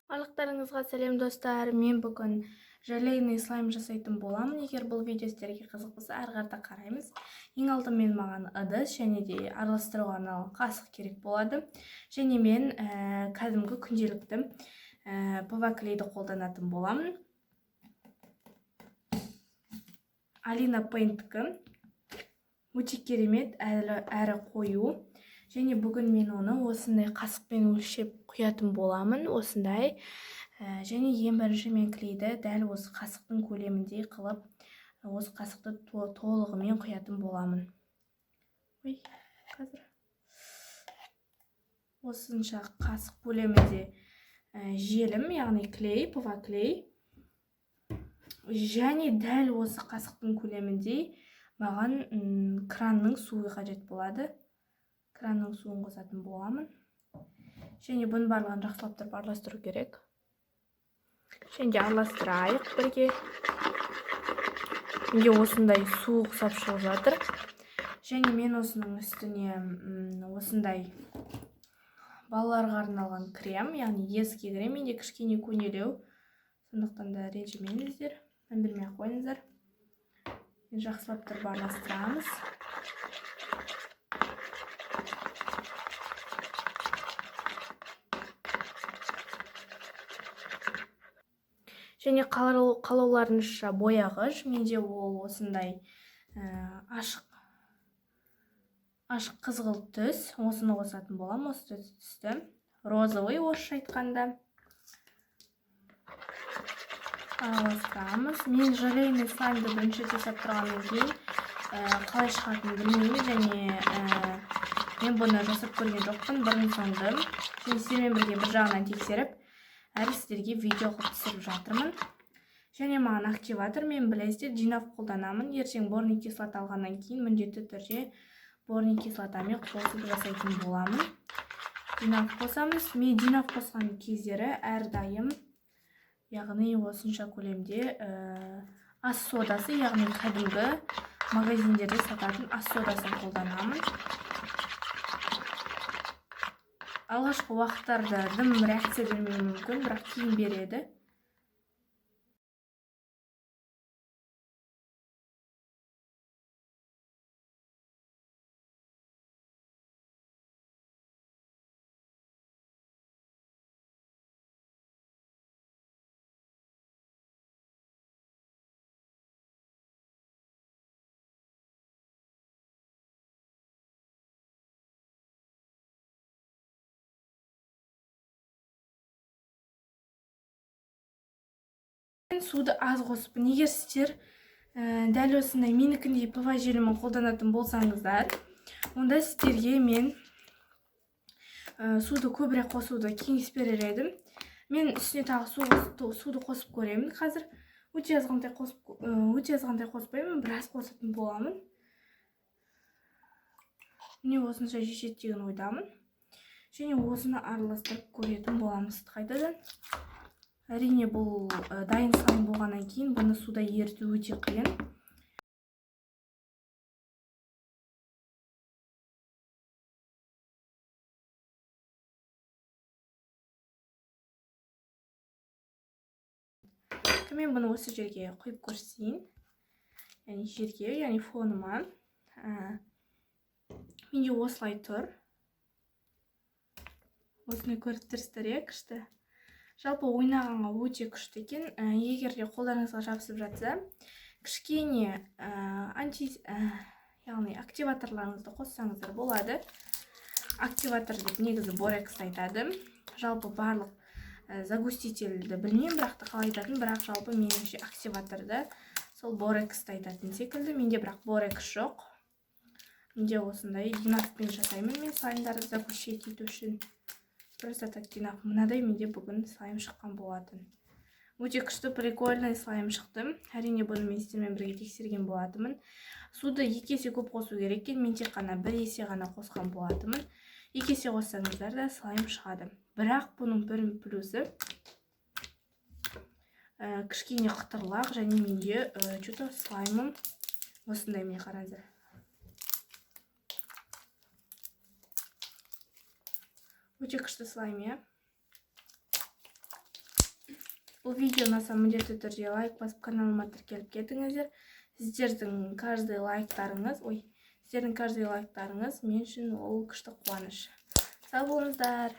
Барлықтарыңызға сәлем достар. Мен бүгін желейный слайм жасайтын боламын. Егер бұл видео сіздерге қызық болса, ары қарата қараймыз. Ең алдымен маған ыдыс және де араластыруға арналған қасық керек болады. Және мен кәдімгі күнделікті PV клейді қолданатын боламын. Alina Paint'кі өте керемет әрі қою. Және бүгін мен оны осындай қасықпен өлшеп құятын боламын. Осындай. Және ең бірінші мен клейді дәл осы қасықтың көлеміндей қылып, осы қасықты толығымен құятын боламын. Осынша қасық көлемінде желім, яғни клей, PV клей. Және дәл осы қасықтың көлеміндей маған кранның суы қажет болады. Кранның суын қосатын боламын. Және бұның барлығын жақсылап тұрып араластыру керек. Және де араластырайық бірге. Менде осындай су ұқсап шығып жатыр. Және мен осының үстіне осындай балаларға арналған крем, яғни ескі крем, менде кішкене көнелеу. Сондықтан да ренжімеңіздер, мән бермей қойыңыздар. Жақсылап тұрып араластырамыз. Және қалауларынша бояғыш, менде ол осындай ашық қызғылт түс, осыны қосатын болам, осы түсті. Розовый орысша айтқанда. Араластырамыз. Мен желейный слаймды бірінші жасап тұрғаннан кейін қалай шығатынын білмеймін, және мен бұны жасап көрген жоқпын, бұрын соңды. Және сіздермен бірге бір жағынан тексеріп, әрі сіздерге видео қылып түсіріп жатырмын. Және маған активатор, мен білесіздер, динав қолданамын. Ертең борный кислота алғаннан кейін міндетті түрде борный кислотамен қосып жасайтын боламын. Динав қосамыз. Мен динав қосқан кездері әрдайым, яғни осынша көлемде ас содасы, яғни кәдімгі магазиндерде сататын ас содасын қолданамын. Алғашқы уақыттарда дым реакция бермеуі мүмкін, бірақ кейін береді. Суды аз қосып, егер сіздер дәл осындай менікіндей PV желімін қолданатын болсаңыздар, онда сіздерге мен суды көбірек қосуды кеңес берер едім. Мен үстіне тағы суды қосып көремін. Қазір өте азғантай қоспаймын, біраз қосатын боламын. Міне осынша шешеді деген ойдамын. Және осыны араластырып көретін боламыз қайтадан. Әрине, бұл дайын слайм болғаннан кейін бұны суда еріту өте қиын. Мен бұны осы жерге қойып көрсейін. Яғни жерге, яғни фоныма. Менде осылай тұр. Осыны көріп тұрсыздар, күшті. Жалпы ойнағанға өте күшті екен. Егер де қолдарыңызға жабысып жатса, кішкене яғни активаторларыңызды қоссаңыздар болады. Активатор деп негізі борексті айтады. Жалпы барлық загустительді білмеймін, бірақ қалай айтатын, бірақ жалпы меніңше активаторды сол борексті айтатын секілді. Менде бірақ борекс жоқ. Менде осындай динавпен жасаймын мен слаймдарды загущить ету үшін. Просто так динав. Мынадай менде бүгін слайм шыққан болатын. Өте күшті, прикольный слайм шықты. Әрине, бұны мен сіздермен бірге тексерген болатымын. Суды 2 есе көп қосу керек екен. Мен тек қана 1 есе ғана қосқан болатымын. 2 есе қоссаңыздар да слайм шығады. Бірақ бұның бір плюсы кішкене қытырлақ, және менде что-то слаймым осындай, міне қараңыздар. Өте күшті слайм, иә. бұл видео ұнаса міндетті түрде лайк басып каналыма тіркеліп кетіңіздер. Сіздердің каждый лайктарыңыз мен үшін ол күшті қуаныш. Сау болыңыздар.